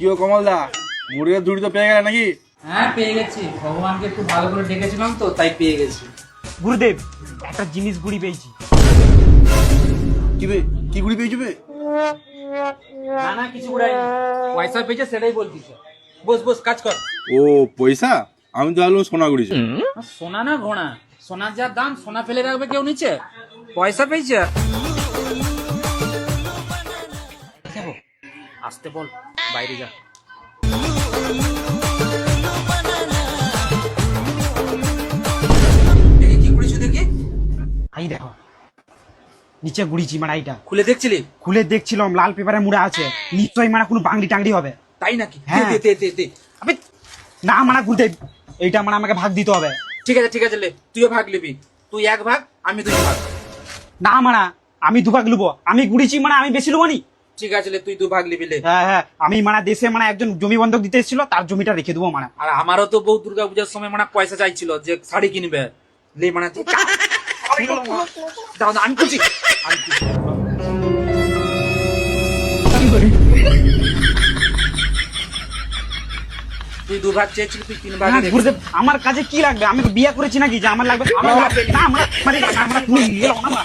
কি ও কমলদা, মুড়ির ঝুড়ি তো পেয়ে গেলে নাকি? হ্যাঁ পেয়ে গেছি, ভগবানকে একটু ভালো করে ডেকেছিলাম তো তাই পেয়ে গেছি। গুরুদেব, একটা জিনিস গুড়ি পেয়েছি। কি গুড়ি পেয়ে যাবে? না না কিছু উড়াই পয়সা পেয়েছে সেটাই বলতিছে। বস বস কাজ কর। ও পয়সা, আমি তো ভাবলাম সোনা গুড়িছে। সোনা না ঘোড়া, সোনার যা দাম সোনা ফেলে রাখবে কেউ নিচে। পয়সা পেয়েছে যাবো, আসতে বল, বাইরে যা। দেখি কি করেছো দেখি। আই দেখো, নিচে গুড়িছি মানে এইটা খুলে দেখছিলি? খুলে দেখছিলাম, লাল পেপারে মুড়ে আছে, নিশ্চয়ই মানে কোনো বাংলি টাংলি হবে। তাই নাকি? হ্যাঁ। দে দে দে দে। আবে না মানে গুরুদেব, এইটা মানে আমাকে ভাগ দিতে হবে। ঠিক আছে লে, তুইও ভাগ নিবি। তুই এক ভাগ, আমি দুই ভাগ। না মানে আমি দুভাগ লুবো, আমি গুড়িছি মানে আমি বেশি লুবো নি। ঠিক আছে লে, তুই দু ভাগ নিবি লে। হ্যাঁ হ্যাঁ, আমি মানে দেশে মানে একজন জমি বন্ধক দিতে এসেছিল, তার জমিটা রেখে দেবো মানে। আর আমারও তো বউ দুর্গা পূজার সময় মানে পয়সা চাইছিল যে শাড়ি কিনবে। লে মানে তুই দাও, আমি খুঁজি। তুই দু ভাগ চেয়েছিলি, তুই তিন ভাগ। না, গুরুদেব আমার কাছে কি লাগবে? আমি তো বিয়ে করেছি নাকি যে আমার লাগবে? আমার লাগবে না, আমরা মানে আমরা তুমি নিয়ে নাও না।